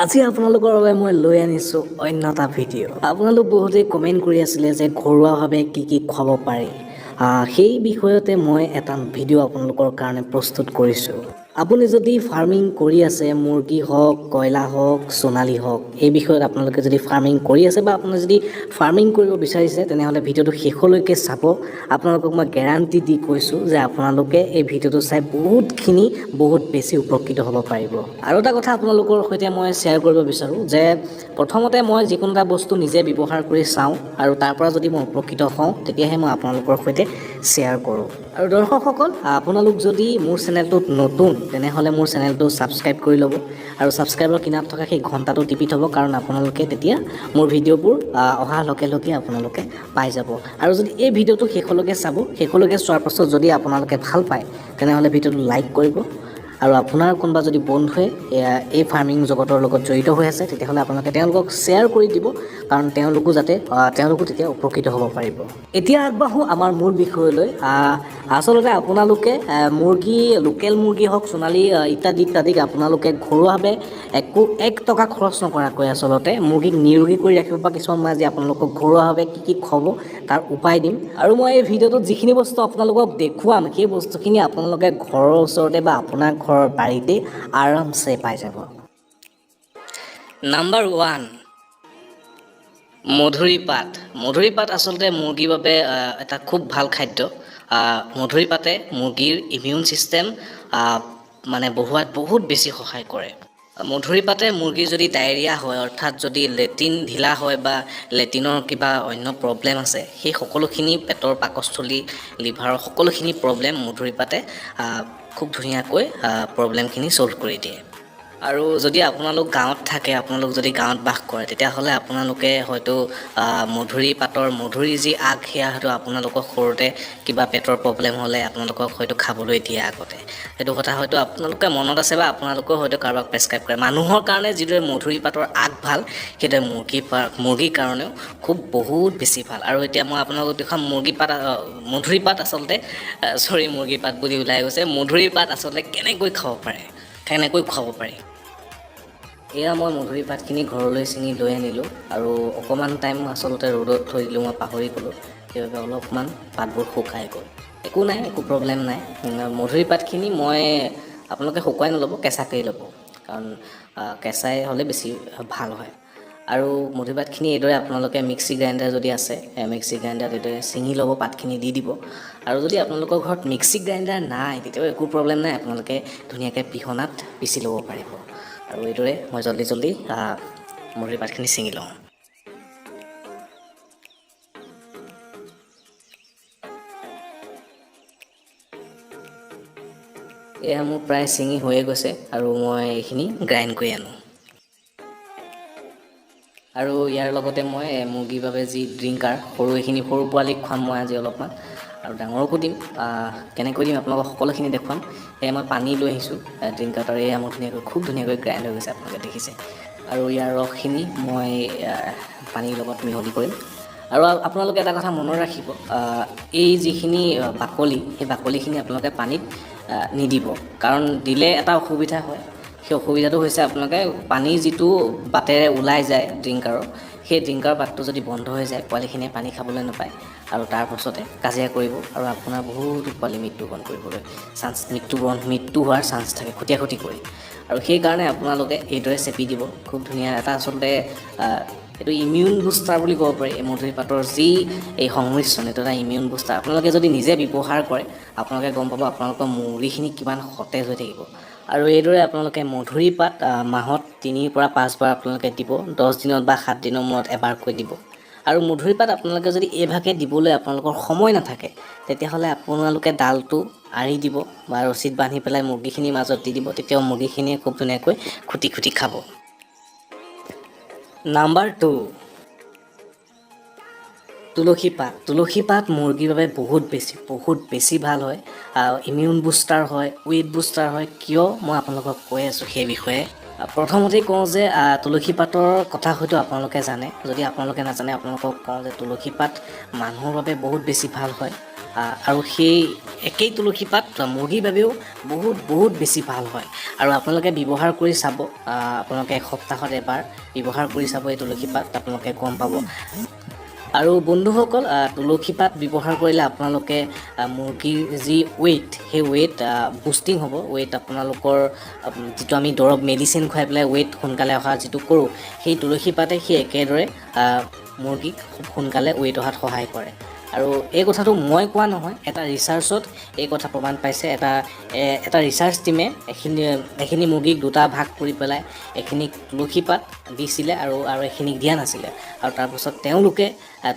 আজি আপোনালোকৰ বাবে মই লৈ আনিছোঁ অন্য এটা ভিডিঅ'। আপোনালোক বহুতেই কমেণ্ট কৰি আছিলে যে ঘৰুৱাভাৱে কি কি খুৱাব পাৰি। সেই বিষয়তে মই এটা ভিডিঅ' আপোনালোকৰ কাৰণে প্ৰস্তুত কৰিছোঁ। আপুনি যদি ফাৰ্মিং কৰি আছে, মুৰ্গী হওক, কয়লা হওক, সোণালী হওক, এই বিষয়ত আপোনালোকে যদি ফাৰ্মিং কৰি আছে বা আপুনি যদি ফাৰ্মিং কৰিব বিচাৰিছে, তেনেহ'লে ভিডিঅ'টো শেষলৈকে চাব। আপোনালোকক মই গেৰাণ্টি দি কৈছোঁ যে আপোনালোকে এই ভিডিঅ'টো চাই বহুত বেছি উপকৃত হ'ব পাৰিব। আৰু এটা কথা আপোনালোকৰ সৈতে মই শ্বেয়াৰ কৰিব বিচাৰোঁ যে প্ৰথমতে মই যিকোনো এটা বস্তু নিজে ব্যৱহাৰ কৰি চাওঁ আৰু তাৰ পৰা যদি মই উপকৃত হওঁ, তেতিয়াহে মই আপোনালোকৰ সৈতে শ্বেয়াৰ কৰোঁ। আৰু দৰ্শকসকল, আপোনালোক যদি মোৰ চেনেলটোত নতুন, তেনেহ'লে মোৰ চেনেলটো ছাবস্ক্ৰাইব কৰি ল'ব আৰু ছাবস্ক্ৰাইবৰ কিনাৰত থকা সেই ঘণ্টাটো টিপি থ'ব, কাৰণ আপোনালোকে তেতিয়া মোৰ ভিডিঅ'বোৰ অহাৰ লগে লগে আপোনালোকে পাই যাব। আৰু যদি এই ভিডিঅ'টো শেষলৈকে চাব, শেষলৈকে চোৱাৰ পাছত যদি আপোনালোকে ভাল পায়, তেনেহ'লে ভিডিঅ'টো লাইক কৰিব। আৰু আপোনাৰ কোনোবা যদি বন্ধুৱে এই ফাৰ্মিং জগতৰ লগত জড়িত হৈ আছে, তেতিয়াহ'লে আপোনালোকে তেওঁলোকক শ্বেয়াৰ কৰি দিব, কাৰণ তেওঁলোকো তেতিয়া উপকৃত হ'ব পাৰিব। এতিয়া আগবাঢ়োঁ আমাৰ মূল বিষয়লৈ। আচলতে আপোনালোকে মুৰ্গী, লোকেল মুৰ্গী হওক, সোণালী ইত্যাদিক আপোনালোকে ঘৰুৱাভাৱে 1 টকা খৰচ নকৰাকৈ আচলতে মুৰ্গীক নিৰোগী কৰি ৰাখিব পৰা কিছুমান মই আজি আপোনালোকক ঘৰুৱাভাৱে কি খুৱাব তাৰ উপায় দিম। আৰু মই এই ভিডিঅ'টোত যিখিনি বস্তু আপোনালোকক দেখুৱাম, সেই বস্তুখিনি আপোনালোকে ঘৰৰ ওচৰতে বা আপোনাৰ ঘৰৰ বাৰীতেই আৰামছে পাই যাব। নাম্বাৰ 1, মধুৰি পাত। মধুৰি পাত আচলতে মুৰ্গীৰ বাবে এটা খুব ভাল খাদ্য। মধুৰি পাতে মুৰ্গীৰ ইমিউন ছিষ্টেম বঢ়োৱাত বহুত বেছি সহায় কৰে। মধুৰি পাতে মুৰ্গীৰ যদি ডায়েৰিয়া হয়, অৰ্থাৎ যদি লেট্ৰিন ঢিলা হয় বা লেট্ৰিনৰ কিবা অন্য প্ৰব্লেম আছে, সেই সকলোখিনি পেটৰ পাকস্থলী, লিভাৰৰ সকলোখিনি প্ৰব্লেম মধুৰি পাতে খুব ধুনীয়াকৈ প্ৰব্লেমখিনি ছ'ল্ভ কৰি দিয়ে। আৰু যদি আপোনালোক গাঁৱত থাকে, আপোনালোক যদি গাঁৱত বাস কৰে, তেতিয়াহ'লে আপোনালোকে হয়তো মধুৰিৰ যি আগ, সেয়া হয়তো আপোনালোকক সৰুতে কিবা পেটৰ প্ৰব্লেম হ'লে আপোনালোকক হয়তো খাবলৈ দিয়ে আগতে। সেইটো কথা হয়তো আপোনালোকে মনত আছে বা আপোনালোকেও হয়তো কাৰোবাক প্ৰেছক্ৰাইব কৰে। মানুহৰ কাৰণে যিদৰে মধুৰি পাতৰ আগ ভাল, সেইদৰে মুৰ্গীৰ কাৰণেও বহুত বেছি ভাল। আৰু এতিয়া মই আপোনালোকক দেখুৱাম মুৰ্গী পাত আচলতে মুৰ্গী পাত বুলি ওলাই গৈছে, মধুৰি পাত আচলতে কেনেকৈ খুৱাব পাৰি। এয়া মই মধুৰি পাতখিনি ঘৰলৈ ছিঙি লৈ আনিলোঁ আৰু অকণমান টাইম আচলতে ৰ'দত থৈ দিলোঁ, মই পাহৰি গ'লোঁ, সেইবাবে অলপমান পাতবোৰ শুকাই গ'ল। একো নাই, একো প্ৰব্লেম নাই। মধুৰি পাতখিনি আপোনালোকে শুকুৱাই নল'ব, কেঁচাকৈয়ে ল'ব, কাৰণ কেঁচাই হ'লে বেছি ভাল হয়। আৰু মধুৰি পাতখিনি এইদৰে আপোনালোকে মিক্সি গ্ৰাইণ্ডাৰ যদি আছে, মিক্সি গ্ৰাইণ্ডাৰত এইদৰে ছিঙি ল'ব, পাতখিনি দি দিব। আৰু যদি আপোনালোকৰ ঘৰত মিক্সি গ্ৰাইণ্ডাৰ নাই, তেতিয়াও একো প্ৰব্লেম নাই, আপোনালোকে ধুনীয়াকৈ পিহনাত পিচি ল'ব পাৰিব। আৰু এইদৰে মই জল্দি মধুৰি পাতখিনি ছিঙি লওঁ। এয়া মোৰ প্ৰায় ছিঙি হৈয়ে গৈছে আৰু মই এইখিনি গ্ৰাইণ্ড কৰি আনোঁ। আৰু ইয়াৰ লগতে মই মুৰ্গীৰ বাবে যি ড্ৰিংকাৰ, সৰু পোৱালীক খুৱাম মই আজি অলপমান, আৰু ডাঙৰকো দিম। কেনেকৈ দিম আপোনালোকক সকলোখিনি দেখুৱাম। সেয়ে মই পানী লৈ আহিছোঁ ড্ৰিংকাৰত, আৰু এয়া মোৰ খুব ধুনীয়াকৈ গ্ৰাইণ্ড হৈ গৈছে, আপোনালোকে দেখিছে। আৰু ইয়াৰ ৰসখিনি মই পানীৰ লগত মিহলি কৰিম। আৰু আপোনালোকে এটা কথা মনত ৰাখিব, এই যিখিনি বাকলি, সেই বাকলিখিনি আপোনালোকে পানীত নিদিব, কাৰণ দিলে এটা অসুবিধা হয়। সেই অসুবিধাটো হৈছে আপোনালোকে পানী যিটো বাটেৰে ওলাই যায় ড্ৰিংকাৰৰ, সেই ড্ৰিংকাৰ বাটটো যদি বন্ধ হৈ যায়, পোৱালিখিনিয়ে পানী খাবলৈ নাপায় আৰু তাৰ পাছতে কাজিয়া কৰিব আৰু আপোনাৰ বহুতো পোৱালি মৃত্যুবৰণ মৃত্যু হোৱাৰ চান্স থাকে, খুটিয়াখুটি কৰি। আৰু সেইকাৰণে আপোনালোকে এইদৰে চেপি দিব। খুব ধুনীয়া এটা আচলতে এইটো ইমিউন বুষ্টাৰ বুলি ক'ব পাৰি। এই মধুৰি পাতৰ যি এই সংমিশ্ৰণ, এইটো এটা ইমিউন বুষ্টাৰ। আপোনালোকে যদি নিজে ব্যৱহাৰ কৰে, আপোনালোকে গম পাব আপোনালোকৰ মুৰ্গীখিনি কিমান সতেজ হৈ থাকিব। আৰু এইদৰে আপোনালোকে মধুৰি পাত মাহত 3 পৰা 5 বাৰ আপোনালোকে দিব, 10 দিনত বা 7 দিনৰ মূৰত এবাৰকৈ দিব। আৰু মধুৰি পাত আপোনালোকে যদি এইভাগে দিবলৈ আপোনালোকৰ সময় নাথাকে, তেতিয়াহ'লে আপোনালোকে ডালটো আঁৰি দিব বা ৰছীত বান্ধি পেলাই মুৰ্গীখিনিৰ মাজত দি দিব, তেতিয়াও মুৰ্গীখিনিয়ে খুব ধুনীয়াকৈ খুটি খাব। নাম্বাৰ 2, তুলসী পাত মুৰ্গীৰ বাবে বহুত বেছি ভাল হয়। ইমিউন বুষ্টাৰ হয়, ৱেইট বুষ্টাৰ হয়। কিয় মই আপোনালোকক কৈ আছোঁ সেই বিষয়ে। প্ৰথমতেই কওঁ যে তুলসী পাতৰ কথা হয়তো আপোনালোকে জানে। যদি আপোনালোকে নাজানে, আপোনালোকক কওঁ যে তুলসী পাত মানুহৰ বাবে বহুত বেছি ভাল হয়। আৰু সেই একেই তুলসী পাত মুৰ্গীৰ বাবেও বহুত বেছি ভাল হয় আৰু আপোনালোকে ব্যৱহাৰ কৰি চাব আপোনালোকে এসপ্তাহত এবাৰ ব্যৱহাৰ কৰি চাব এই তুলসী পাত আপোনালোকে গম পাব আৰু বন্ধুসকল তুলসী পাত ব্যৱহাৰ কৰিলে আপোনালোকে মুৰ্গীৰ যি ৱেইট সেই ৱেইট বুষ্টিং হ'ব ৱেইট আপোনালোকৰ যিটো আমি দৰৱ মেডিচিন খুৱাই পেলাই ৱেইট সোনকালে অহা যিটো কৰোঁ সেই তুলসী পাতে সেই একেদৰে মুৰ্গীক খুব সোনকালে ৱেইট অহাত সহায় কৰে আৰু এই কথাটো মই কোৱা নহয় এটা ৰিচাৰ্চত এই কথা প্ৰমাণ পাইছে এটা ৰিচাৰ্চ টিমে এখিনি মুৰ্গীক দুটা ভাগ কৰি পেলাই এখিনিক তুলসী পাত দিছিলে আৰু এখিনিক দিয়া নাছিলে আৰু তাৰপিছত তেওঁলোকে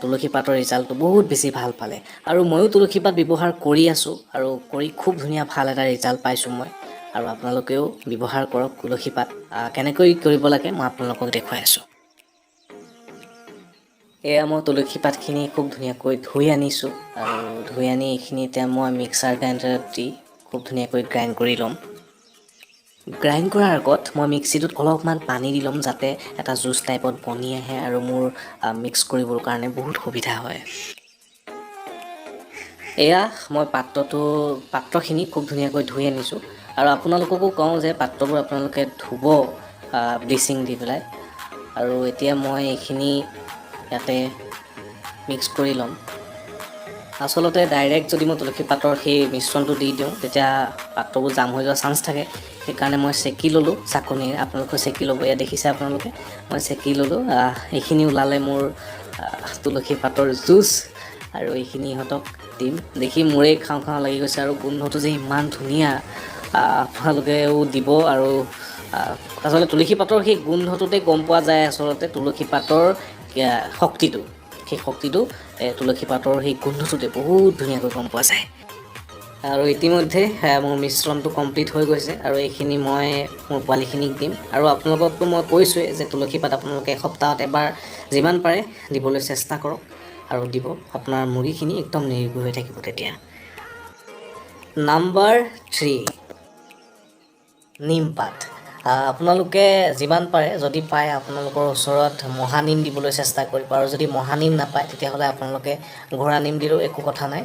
তুলসী পাতৰ ৰিজাল্টটো বহুত বেছি ভাল পালে আৰু ময়ো তুলসী পাত ব্যৱহাৰ কৰি আছোঁ আৰু কৰি খুব ধুনীয়া ভাল এটা ৰিজাল্ট পাইছোঁ মই আৰু আপোনালোকেও ব্যৱহাৰ কৰক তুলসী পাত কেনেকৈ কৰিব লাগে মই আপোনালোকক দেখুৱাই আছোঁ এয়া মই তুলসী পাতখিনি খুব ধুনীয়াকৈ ধুই আনিছোঁ আৰু ধুই আনি এইখিনি এতিয়া মই মিক্সাৰ গ্ৰাইণ্ডাৰত দি খুব ধুনীয়াকৈ গ্ৰাইণ্ড কৰি ল'ম গ্ৰাইণ্ড কৰাৰ আগত মই মিক্সিটোত অলপমান পানী দি ল'ম যাতে এটা জুচ টাইপত বনি আহে আৰু মোৰ মিক্স কৰিবৰ কাৰণে বহুত সুবিধা হয় এয়া মই পাত্ৰখিনি খুব ধুনীয়াকৈ ধুই আনিছোঁ আৰু আপোনালোককো কওঁ যে পাত্ৰবোৰ আপোনালোকে ধুব ব্লিচিং দি পেলাই আৰু এতিয়া মই এইখিনি ইয়াতে মিক্স কৰি ল'ম আচলতে ডাইৰেক্ট যদি মই তুলসী পাতৰ সেই মিশ্ৰণটো দি দিওঁ তেতিয়া পাত্ৰবোৰ জাম হৈ যোৱাৰ চান্স থাকে সেইকাৰণে মই চেকি ল'লোঁ চাকনিৰে আপোনালোকে চেকি ল'ব এয়া দেখিছে আপোনালোকে মই চেকি ল'লোঁ এইখিনি ওলালে মোৰ তুলসী পাতৰ জুচ আৰু এইখিনি ইহঁতক দিম দেখি মোৰে খাওঁ খাওঁ লাগি গৈছে আৰু গোন্ধটো যে ইমান ধুনীয়া আপোনালোকেও দিব আৰু আচলতে তুলসী পাতৰ সেই গোন্ধটোতে গম পোৱা যায় আচলতে তুলসী পাতৰ শক্তিটো সেই শক্তিটো তুলসী পাতৰ সেই গোন্ধটোতে বহুত ধুনীয়াকৈ গম পোৱা যায় আৰু ইতিমধ্যে মোৰ মিশ্ৰণটো কমপ্লিট হৈ গৈছে আৰু এইখিনি মই মোৰ পোৱালিখিনিক দিম আৰু আপোনালোককতো মই কৈছোঁৱেই যে তুলসী পাত আপোনালোকে এসপ্তাহত এবাৰ যিমান পাৰে দিবলৈ চেষ্টা কৰক আৰু দিব আপোনাৰ মুৰ্গীখিনি একদম নিৰোগী হৈ থাকিব তেতিয়া নাম্বাৰ 3 নিমপাত আপোনালোকে যিমান পাৰে যদি পায় আপোনালোকৰ ওচৰত মহানিম দিবলৈ চেষ্টা কৰিব আৰু যদি মহানিম নাপায় তেতিয়াহ'লে আপোনালোকে ঘোঁৰা নিম দিলেও একো কথা নাই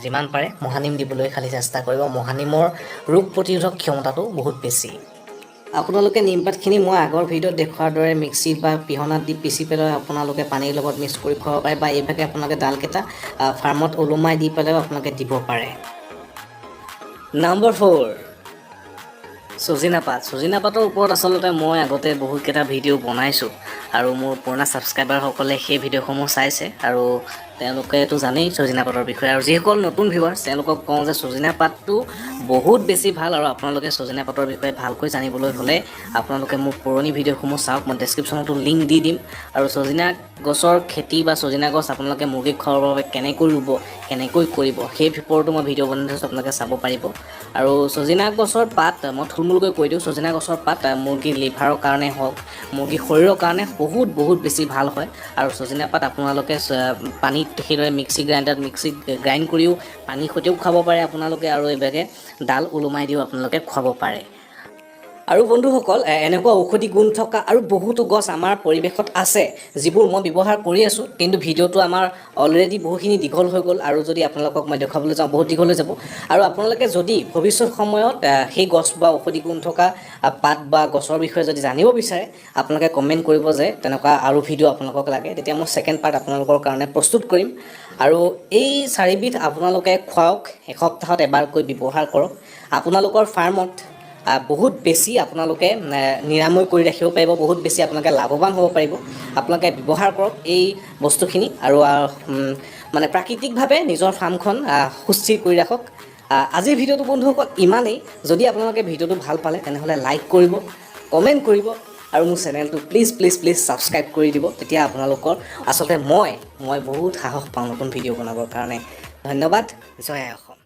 যিমান পাৰে মহানিম দিবলৈ খালি চেষ্টা কৰিব মহানিমৰ ৰোগ প্ৰতিৰোধক ক্ষমতাটো বহুত বেছি আপোনালোকে নিমপাতখিনি মই আগৰ ভিডিঅ'ত দেখুৱাৰ দৰে মিক্সিত বা পিহনাত দি পিচি পেলাই আপোনালোকে পানীৰ লগত মিক্স কৰি খুৱাব পাৰে বা এইভাগে আপোনালোকে ডালকেইটা ফাৰ্মত ওলোমাই দি পেলাইও আপোনালোকে দিব পাৰে নাম্বাৰ 4 চজিনা পাতৰ ওপৰত আচলতে মই আগতে বহুতকেইটা ভিডিঅ' বনাইছোঁ আৰু মোৰ পুৰণা ছাবস্ক্ৰাইবাৰসকলে সেই ভিডিঅ'সমূহ চাইছে আৰু তেওঁলোকেতো জানেই চজিনা পাতৰ বিষয়ে আৰু যিসকল নতুন ভিউৱাৰ্ছ তেওঁলোকক কওঁ যে চজিনা পাতটো বহুত বেছি ভাল আৰু আপোনালোকে চজিনা পাতৰ বিষয়ে ভালকৈ জানিবলৈ হ'লে আপোনালোকে মোৰ পুৰণি ভিডিঅ'সমূহ চাওক মই ডেছক্ৰিপশ্যনতো লিংক দি দিম আৰু চজিনা গছৰ খেতি বা চজিনা গছ আপোনালোকে মুৰ্গীক খুৱাবৰ বাবে কেনেকৈ ৰুব কেনেকৈ কৰিব সেই ওপৰতো মই ভিডিঅ' বনাই থৈছোঁ আপোনালোকে চাব পাৰিব আৰু চজিনা গছৰ পাত মই থুলমূলকৈ কৈ দিওঁ চজিনা গছৰ পাত মুৰ্গীৰ লিভাৰৰ কাৰণে হওক মুৰ্গীৰ শৰীৰৰ কাৰণে বহুত বেছি ভাল হয় আৰু চজিনা পাত আপোনালোকে পানীত সেইদৰে মিক্সি গ্ৰাইণ্ড কৰিও পানীৰ সৈতেও খাব পাৰে আপোনালোকে আৰু এইভাগে ডাল ওলোমাই দিও আপোনালোকে খুৱাব পাৰে আৰু বন্ধুসকল এনেকুৱা ঔষধি গুণ থকা আৰু বহুতো গছ আমাৰ পৰিৱেশত আছে যিবোৰ মই ব্যৱহাৰ কৰি আছোঁ কিন্তু ভিডিঅ'টো আমাৰ অলৰেডি বহুখিনি দীঘল হৈ গ'ল আৰু যদি আপোনালোকক মই দেখাবলৈ যাওঁ বহুত দীঘল হৈ যাব আৰু আপোনালোকে যদি ভৱিষ্যত সময়ত সেই গছ বা ঔষধি গুণ থকা পাত বা গছৰ বিষয়ে যদি জানিব বিচাৰে আপোনালোকে কমেণ্ট কৰিব যে তেনেকুৱা আৰু ভিডিঅ' আপোনালোকক লাগে তেতিয়া মই ছেকেণ্ড পাৰ্ট আপোনালোকৰ কাৰণে প্ৰস্তুত কৰিম আৰু এই 4বিধ আপোনালোকে খুৱাওক এসপ্তাহত এবাৰকৈ ব্যৱহাৰ কৰক আপোনালোকৰ ফাৰ্মত বহুত বেছি আপোনালোকে নিৰাময় কৰি ৰাখিব পাৰিব বহুত বেছি আপোনালোকে লাভৱান হ'ব পাৰিব আপোনালোকে ব্যৱহাৰ কৰক এই বস্তুখিনি আৰু মানে প্ৰাকৃতিকভাৱে নিজৰ ফাৰ্মখন সুস্থিৰ কৰি ৰাখক আজিৰ ভিডিঅ'টো বন্ধুসকল ইমানেই যদি আপোনালোকে ভিডিঅ'টো ভাল পালে তেনেহ'লে লাইক কৰিব কমেণ্ট কৰিব আৰু মোৰ চেনেলটো প্লিজ ছাবস্ক্ৰাইব কৰি দিব তেতিয়া আপোনালোকৰ আচলতে মই বহুত সাহস পাওঁ নতুন ভিডিঅ' বনাবৰ কাৰণে ধন্যবাদ জয় অসম